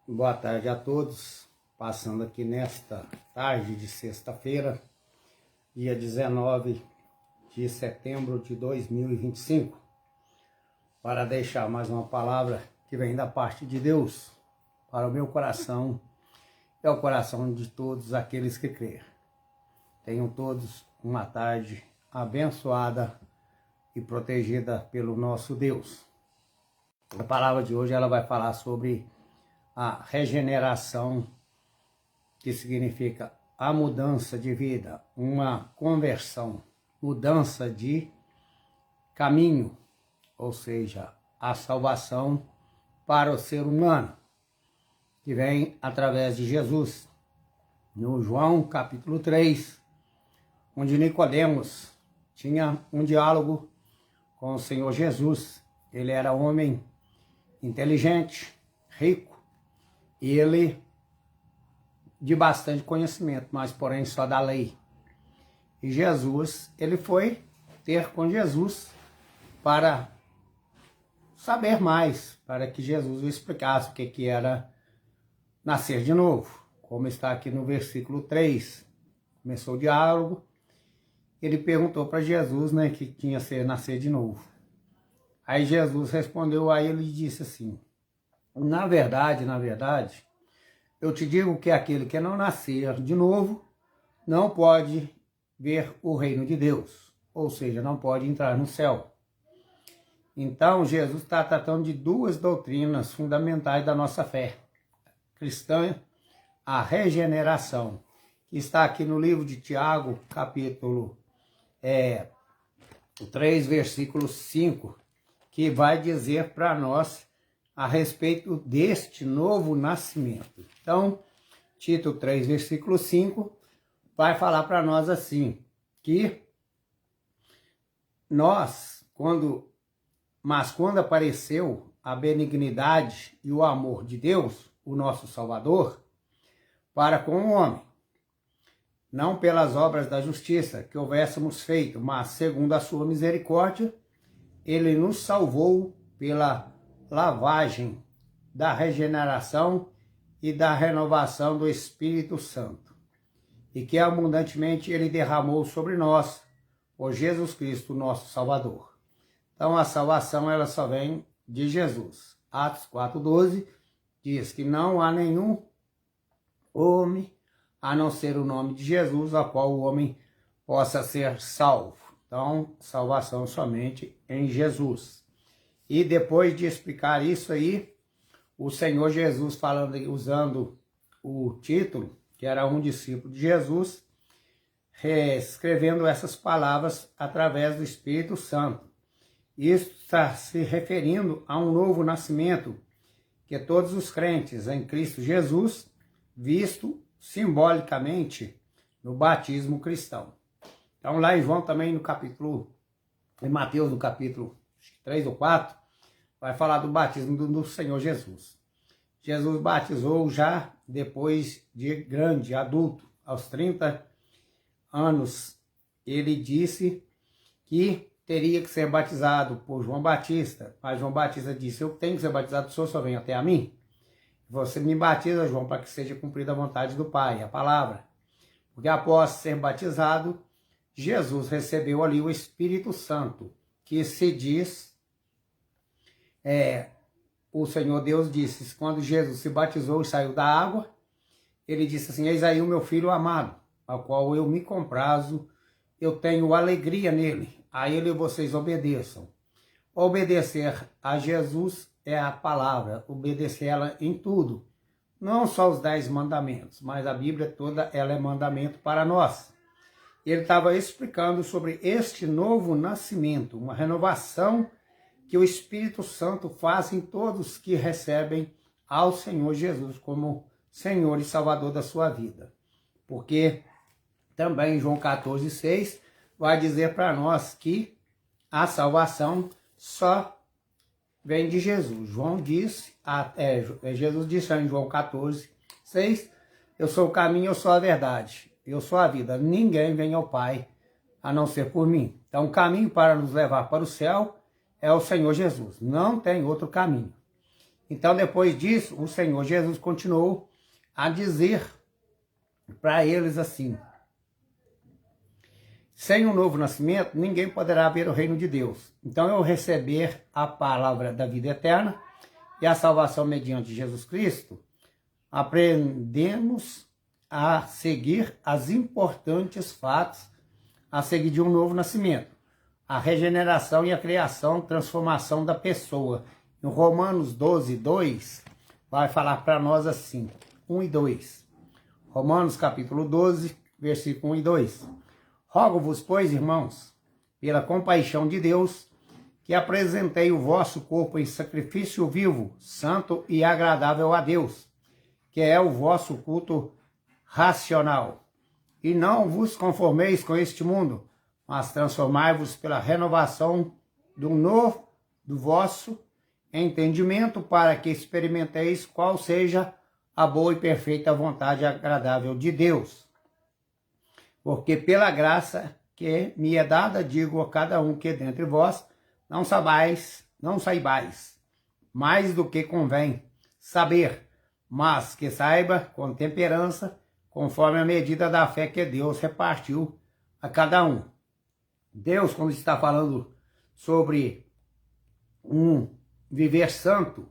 Boa tarde a todos, passando aqui nesta tarde de sexta-feira, dia 19 de setembro de 2025, para deixar mais uma palavra que vem da parte de Deus para o meu coração e ao coração de todos aqueles que creem. Tenham todos uma tarde abençoada e protegida pelo nosso Deus. A palavra de hoje ela vai falar sobre a regeneração, que significa a mudança de vida, uma conversão, mudança de caminho, ou seja, a salvação para o ser humano, que vem através de Jesus. No João capítulo 3, onde Nicodemos tinha um diálogo com o Senhor Jesus. Ele era homem inteligente, rico, e ele de bastante conhecimento, mas porém só da lei. E Jesus, ele foi ter com Jesus para saber mais, para que Jesus o explicasse o que era nascer de novo. Como está aqui no versículo 3, começou o diálogo, ele perguntou para Jesus, que tinha ser nascer de novo. Aí Jesus respondeu a ele e disse assim: na verdade, eu te digo que aquele que não nascer de novo não pode ver o reino de Deus, ou seja, não pode entrar no céu. Então, Jesus está tratando de duas doutrinas fundamentais da nossa fé cristã: a regeneração, que está aqui no livro de Tiago, capítulo 3, versículo 5, que vai dizer para nós a respeito deste novo nascimento. Então, Tito 3, versículo 5, vai falar para nós assim, que quando apareceu a benignidade e o amor de Deus, o nosso Salvador, para com o homem, não pelas obras da justiça que houvéssemos feito, mas segundo a sua misericórdia, ele nos salvou pela lavagem da regeneração e da renovação do Espírito Santo, e que abundantemente ele derramou sobre nós, por Jesus Cristo, nosso Salvador. Então a salvação ela só vem de Jesus. Atos 4,12 diz que não há nenhum homem, a não ser o nome de Jesus, a qual o homem possa ser salvo. Então, salvação somente em Jesus. E depois de explicar isso aí, o Senhor Jesus falando, usando o título, que era um discípulo de Jesus, escrevendo essas palavras através do Espírito Santo. Isso está se referindo a um novo nascimento, que todos os crentes em Cristo Jesus, visto simbolicamente no batismo cristão. Então lá em João também em Mateus no capítulo 3 ou 4, vai falar do batismo do Senhor Jesus. Jesus batizou já depois de grande, adulto, aos 30 anos. Ele disse que teria que ser batizado por João Batista, mas João Batista disse: eu tenho que ser batizado, o Senhor só vem até a mim. Você me batiza, João, para que seja cumprida a vontade do Pai, a palavra. Porque após ser batizado, Jesus recebeu ali o Espírito Santo, que se diz, o Senhor Deus disse, quando Jesus se batizou e saiu da água, ele disse assim: eis aí o meu filho amado, ao qual eu me comprazo, eu tenho alegria nele, a ele vocês obedeçam. Obedecer a Jesus é a palavra, obedecer ela em tudo, não só os 10 mandamentos, mas a Bíblia toda ela é mandamento para nós. Ele estava explicando sobre este novo nascimento, uma renovação que o Espírito Santo faz em todos que recebem ao Senhor Jesus como Senhor e Salvador da sua vida. Porque também João 14,6 vai dizer para nós que a salvação só vem de Jesus. Jesus disse em João 14,6, eu sou o caminho, eu sou a verdade, eu sou a vida, ninguém vem ao Pai a não ser por mim. Então o caminho para nos levar para o céu é o Senhor Jesus, não tem outro caminho. Então, depois disso, o Senhor Jesus continuou a dizer para eles assim: sem um novo nascimento, ninguém poderá ver o reino de Deus. Então, eu receber a palavra da vida eterna e a salvação mediante Jesus Cristo, aprendemos a seguir as importantes fatos a seguir de um novo nascimento. A regeneração e a criação, transformação da pessoa. Em Romanos 12, 2, vai falar para nós assim, 1 e 2. Romanos capítulo 12, versículo 1 e 2. Rogo-vos, pois, irmãos, pela compaixão de Deus, que apresentei o vosso corpo em sacrifício vivo, santo e agradável a Deus, que é o vosso culto racional. E não vos conformeis com este mundo, mas transformai-vos pela renovação do vosso entendimento, para que experimenteis qual seja a boa e perfeita vontade agradável de Deus. Porque pela graça que me é dada, digo a cada um que dentre vós não saibais mais do que convém saber, mas que saiba com temperança, conforme a medida da fé que Deus repartiu a cada um. Deus, quando está falando sobre um viver santo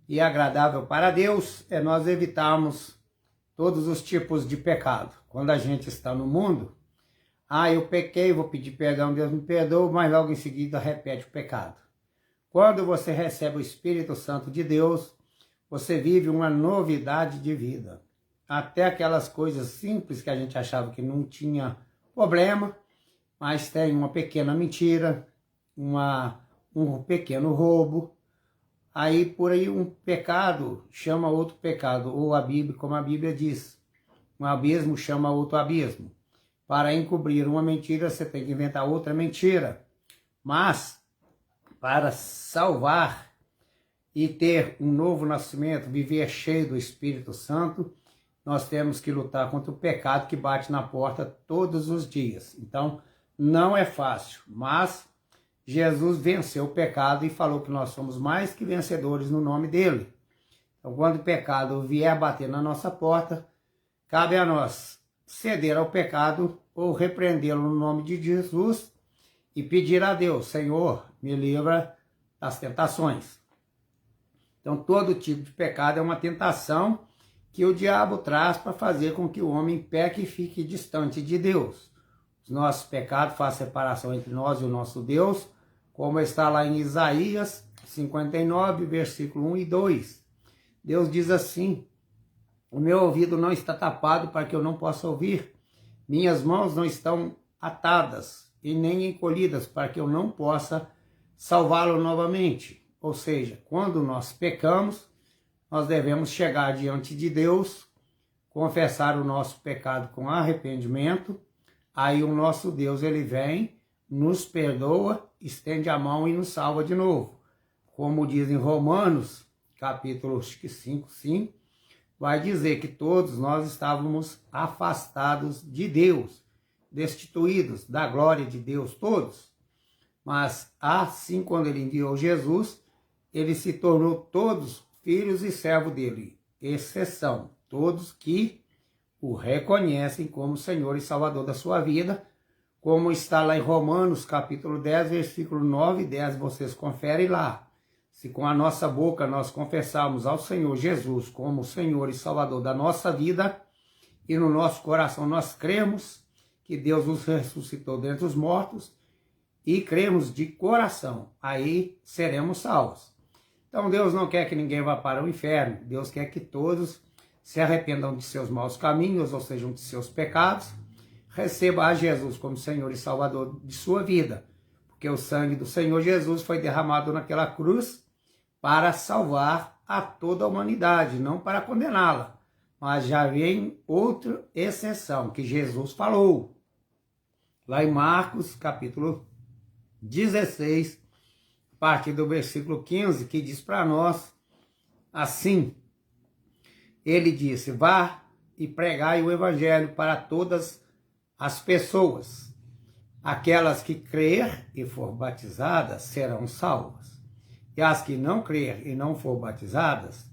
e agradável para Deus, é nós evitarmos todos os tipos de pecado. Quando a gente está no mundo, eu pequei, vou pedir perdão, Deus me perdoa, mas logo em seguida repete o pecado. Quando você recebe o Espírito Santo de Deus, você vive uma novidade de vida. Até aquelas coisas simples que a gente achava que não tinha problema, mas tem uma pequena mentira, um pequeno roubo. Aí por aí um pecado chama outro pecado, ou a Bíblia, como a Bíblia diz, um abismo chama outro abismo. Para encobrir uma mentira, você tem que inventar outra mentira. Mas, para salvar e ter um novo nascimento, viver cheio do Espírito Santo, nós temos que lutar contra o pecado que bate na porta todos os dias. Então, não é fácil, mas Jesus venceu o pecado e falou que nós somos mais que vencedores no nome dele. Então, quando o pecado vier bater na nossa porta, cabe a nós ceder ao pecado ou repreendê-lo no nome de Jesus e pedir a Deus: Senhor, me livra das tentações. Então, todo tipo de pecado é uma tentação que o diabo traz para fazer com que o homem peque e fique distante de Deus. Os nossos pecados fazem separação entre nós e o nosso Deus, como está lá em Isaías 59, versículo 1 e 2. Deus diz assim: o meu ouvido não está tapado para que eu não possa ouvir, minhas mãos não estão atadas e nem encolhidas para que eu não possa salvá-lo novamente. Ou seja, quando nós pecamos, nós devemos chegar diante de Deus, confessar o nosso pecado com arrependimento, aí o nosso Deus, ele vem, nos perdoa, estende a mão e nos salva de novo. Como diz em Romanos, capítulo 5, sim, vai dizer que todos nós estávamos afastados de Deus, destituídos da glória de Deus todos. Mas assim, quando ele enviou Jesus, ele se tornou todos filhos e servos dele, exceção, todos que o reconhecem como Senhor e Salvador da sua vida, como está lá em Romanos, capítulo 10, versículo 9 e 10, vocês conferem lá. Se com a nossa boca nós confessarmos ao Senhor Jesus como Senhor e Salvador da nossa vida, e no nosso coração nós cremos que Deus nos ressuscitou dentre os mortos, e cremos de coração, aí seremos salvos. Então Deus não quer que ninguém vá para o inferno, Deus quer que todos se arrependam de seus maus caminhos, ou seja, de seus pecados, receba a Jesus como Senhor e Salvador de sua vida, porque o sangue do Senhor Jesus foi derramado naquela cruz para salvar a toda a humanidade, não para condená-la. Mas já vem outra exceção que Jesus falou, lá em Marcos, capítulo 16, a partir do versículo 15, que diz para nós assim: ele disse: vá e pregai o evangelho para todas as pessoas. Aquelas que crer e for batizadas serão salvas. E as que não crer e não for batizadas